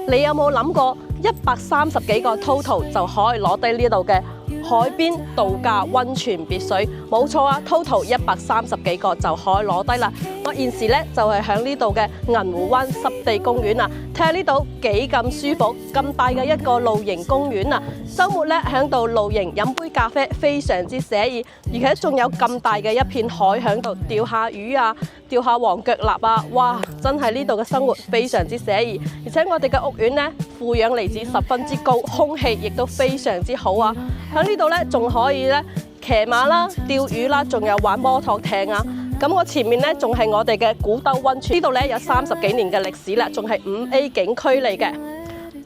你有冇諗過130幾個 total 就可以攞低呢度嘅海邊度假溫泉別墅？冇錯啊，total 130幾個就可以攞低啦。我現時咧就係喺呢度嘅銀湖灣濕地公園啊，睇下呢度幾咁舒服，咁大嘅一個露營公園啊！週末咧喺度露營飲杯咖啡，非常之寫意，而且仲有咁大嘅一片海喺度釣下魚啊，釣下黃腳臘啊！哇，真係呢度嘅生活非常之寫意，而且我哋嘅屋苑呢，負氧離子十分之高，空氣亦都非常之好啊！喺呢度呢，仲可以呢騎馬啦、釣魚啦，仲有玩摩托艇啊！咁我前面呢，仲係我哋嘅古兜溫泉，呢度呢，有30幾年嘅歷史啦，仲係5A 景區嚟嘅。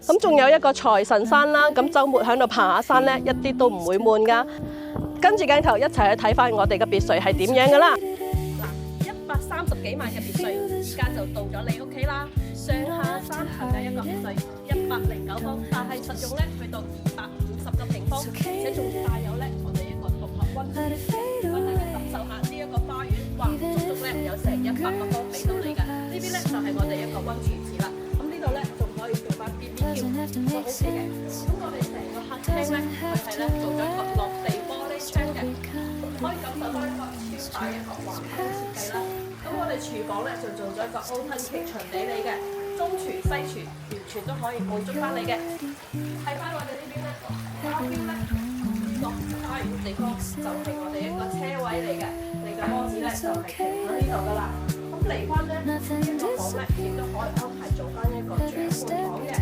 咁仲有一個財神山啦，咁週末喺度爬下山呢，一啲都唔會悶噶。跟住鏡頭一齊去睇翻我哋嘅別墅係點樣噶啦。嗱，130幾萬嘅別墅，而家就到咗你屋企啦。上下3層嘅一個別墅，109方，但係實用咧去到250個平方，而且仲帶有咧我哋一個獨立溫泉，俾大家感受下呢一個花園。哇，足足咧有成100個方俾到你㗎。呢邊咧就係我哋一個溫泉池啦。咁呢度咧仲可以做翻 BBQ，都 OK 嘅。咁我哋成個客廳咧，佢係咧做咗一個落地玻璃窗嘅，可以感受到一個超大一個環境設計啦。咁我哋廚房咧就做咗一個 open kitchen 俾你嘅，中廚西廚完全都可以滿足翻你嘅。睇翻我哋呢邊咧，花標咧呢個花園地方就係我哋一個車位嚟嘅，你嘅摩子咧就係停喺呢度噶啦。咁嚟翻咧呢個房咧，亦都可以安排做翻一個長輩房嘅。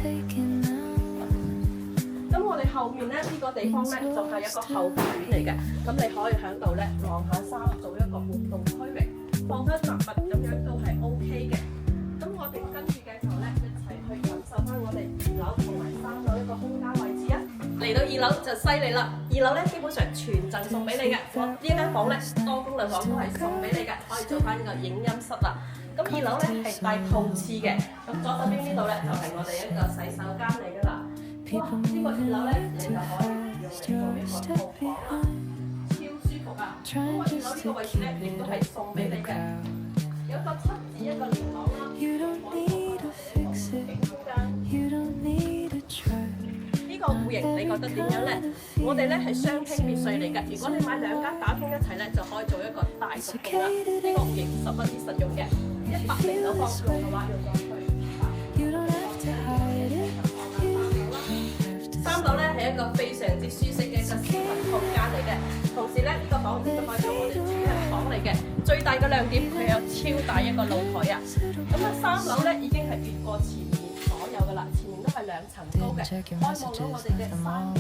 咁我哋後面咧呢個地方咧就係一個後花園嚟嘅，咁你可以喺度咧晾下衫，做一個活動區域，放翻雜物咁樣都係 OK 嘅。咁我哋跟住鏡頭咧一齊去感受翻我哋2樓同埋3樓一個空間位置啊！嚟到2樓就犀利啦，2樓咧基本上全贈送俾你嘅。我呢間房咧多功能房都係送俾你嘅，可以做翻呢個影音室啦。咁2樓咧係帶套廁嘅，咁左手邊呢度咧就係我哋一個洗手間嚟噶啦。哇！呢個2樓咧你就可以用嚟做一個套房啦，超舒服啊！咁我2樓呢個位置咧亦都係送俾你嘅，有個7字一個連廊啦，可以做翻一個景空間。呢個戶型你覺得點樣咧？我哋咧係雙廳別墅嚟嘅，如果你買2間打通一齊咧，就可以做一個大獨棟啦。呢個戶型十分之實用嘅，109方用嘅話用過去。3樓咧係一個非常之舒適嘅一個私人空間嚟嘅，同時咧呢個房亦都可以做我哋主人房嚟嘅。最大嘅亮點佢有超大一個露台啊！咁啊3樓咧已經係越過前面所有噶啦，前面都係2層高嘅，可以望到我哋嘅山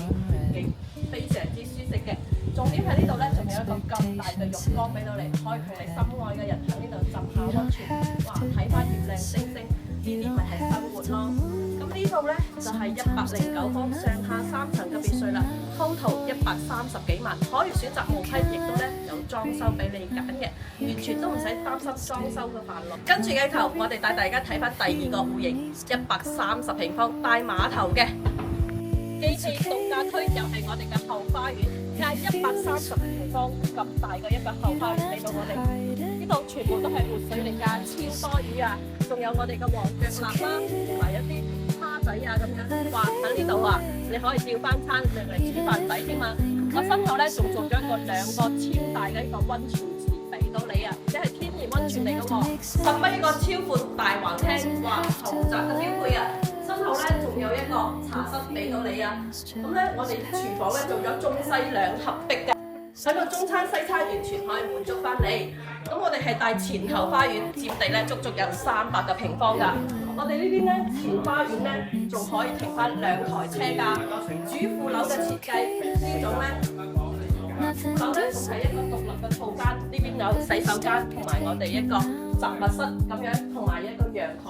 景，非常之舒適嘅。重點喺呢度咧，仲有一個咁大嘅浴缸俾到你，可以同你心愛嘅人喺呢度浸下溫泉，哇！睇翻月亮星星，呢啲咪係生活咯〜呢度咧就係109方上下3層嘅別墅啦 ，total 130幾萬，可以選擇無批，亦都咧有裝修俾你揀嘅，完全都唔使擔心裝修嘅煩惱。跟住鏡頭，我哋帶大家睇翻第2個戶型，130平方帶碼頭嘅機器度假區，又係我哋嘅後花園，加130平方咁大嘅一個後花園俾到我哋。呢度全部都係活水嚟㗎，超多魚啊！仲有我哋嘅黃腳臘啦，同埋一啲蝦仔啊咁樣，哇！喺呢度啊，你可以釣翻餐嚟煮飯仔添嘛。我身後咧仲做咗一個2個超大嘅一個溫泉池俾到你啊，即係天然溫泉嚟嘅喎。10米一個超闊大橫廳，哇！豪宅嘅標配啊！身後咧仲有一個茶室俾到你啊。咁咧我哋廚房咧做咗中西2合璧嘅。喺個中餐西餐完全可以滿足翻你，咁我哋係帶前後花園，佔地咧足足有300個平方㗎。我哋呢邊咧前花園咧仲可以停翻2台車㗎。主副樓嘅設計呢種咧，樓咧仲係一個獨立嘅套間，呢邊有洗手間同埋我哋一個雜物室咁樣，同埋一個陽台。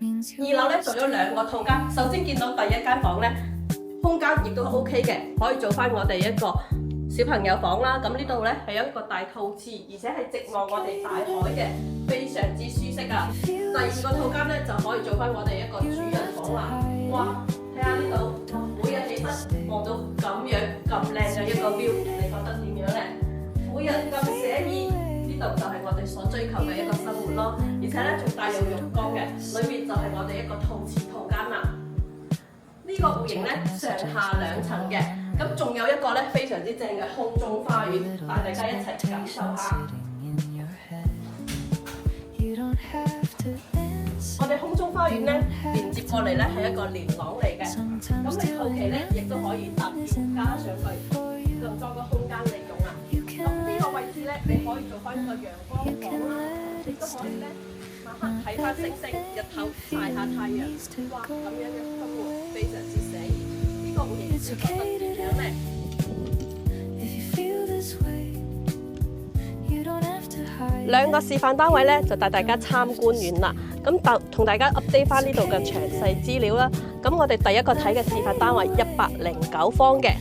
2樓咧做咗2個套間，首先見到第1間房咧，空間亦都 OK 嘅，可以做翻我哋一個小朋友房啦，咁呢度咧係有一個大套廁，而且係直望我哋大海嘅，非常之舒適啊！第2個套間咧就可以做翻我哋一個主人房啦。哇，睇下呢度，每日起身望到咁樣咁靚嘅一個 view，你覺得點樣咧？每日咁寫意，呢度就係我哋所追求嘅一個生活咯。而且咧仲帶有浴缸嘅，裏面就係我哋一個套廁套間啦。個戶型咧上下兩層嘅，咁仲有一個咧非常之正嘅空中花園，帶大家一齊感受下。我哋空中花園咧連接過嚟咧係一個連廊嚟嘅，咁你後期咧亦都可以搭建加上去，咁多個空間利用啦。咁呢個位置咧，你可以做翻一個陽光房啦，亦都可以咧晚黑睇翻星星，日頭曬下太陽，哇！咁樣嘅生活非常之寫意。呢個戶型你覺得點樣咧？兩個示範單位咧就帶大家參觀完啦。咁同大家 update 翻呢度嘅詳細資料啦。咁我哋第一個睇嘅示範單位109方嘅，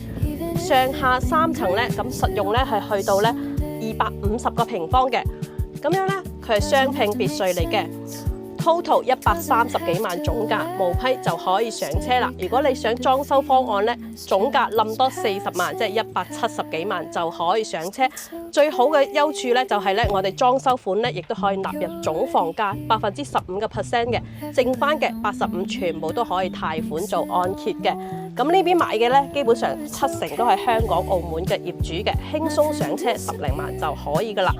上下3層咧，咁實用咧係去到咧250個平方嘅。咁樣咧佢係雙拼別墅嚟嘅。total 130幾萬總價，無批就可以上車啦。如果你想裝修方案呢，總價冧多40萬，即係170幾萬就可以上車。最好嘅優處呢，就係呢，我哋裝修款呢亦都可以納入總房價15%嘅，剩翻嘅85全部都可以貸款做按揭嘅。咁呢邊買嘅呢，基本上70%都係香港、澳門嘅業主嘅，輕鬆上車10零萬就可以噶啦。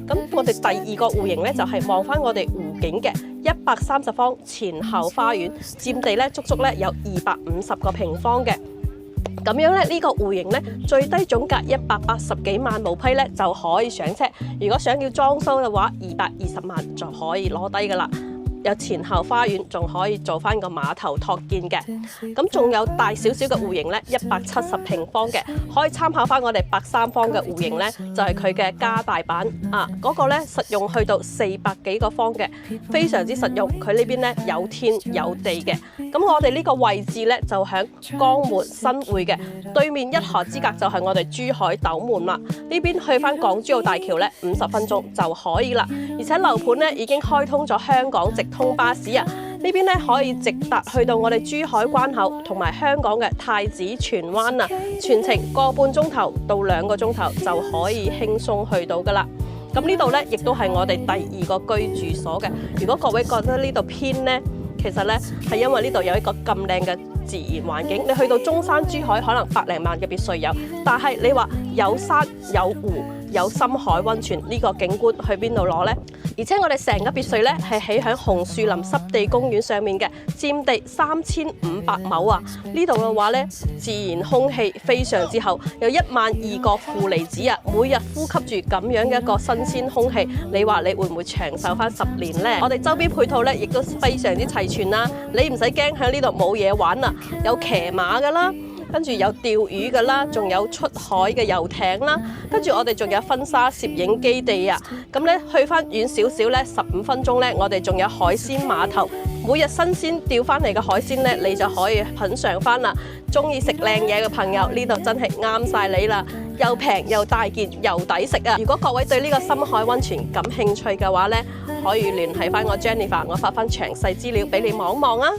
咁我哋第二個戶型呢，就係望翻我哋湖景嘅130方前後花園，佔地咧足足咧有250個平方嘅。咁樣咧呢個戶型咧最低總價180幾萬無批咧就可以上車。如果想要裝修嘅話，220萬就可以攞低噶啦。有前後花園，仲可以做翻個碼頭托建嘅。咁仲有大少少嘅戶型咧，170平方嘅，可以參考翻我哋130方嘅戶型咧，就係佢嘅加大版啊。嗰個咧實用去到400幾個方嘅，非常之實用。佢呢邊咧有天有地嘅。咁我哋呢個位置咧就響江門新會嘅對面，一河之隔就係我哋珠海斗門啦。呢邊去翻港珠澳大橋咧50分鐘就可以啦。而且樓盤咧已經開通咗香港直通巴士啊！呢邊咧可以直達去到我哋珠海關口同埋香港嘅太子荃灣啊，全程個半鐘頭到2個鐘頭就可以輕鬆去到噶啦。咁呢度咧亦都係我哋第二個居住所嘅。如果各位覺得呢度偏呢，其實咧係因為呢度有一個咁靚嘅自然環境。你去到中山、珠海可能100零萬嘅別墅有，但係你話有山有湖有深海溫泉呢個景觀去邊度攞呢？而且我哋成個別墅咧係起喺紅樹林濕地公園上面嘅，佔地3500畝啊！呢度嘅話咧，自然空氣非常之好，有12000個負離子啊，每日呼吸住咁樣嘅一個新鮮空氣，你話你會唔會長壽翻10年呢？我哋周邊配套咧亦都非常之齊全啦，你唔使驚喺呢度冇嘢玩啊，有騎馬噶啦。跟住有釣魚嘅啦，仲有出海嘅遊艇啦，跟住我哋仲有婚紗攝影基地啊。咁咧去翻遠少少咧，15分鐘咧，我哋仲有海鮮碼頭，每日新鮮釣翻嚟嘅海鮮咧，你就可以品嚐翻啦。中意食靚嘢嘅朋友，呢度真係啱晒你啦，又平又大件又抵食啊！如果各位對呢個深海溫泉感興趣嘅話咧，可以聯繫翻我 Jennifer，我發翻詳細資料俾你望一望啊！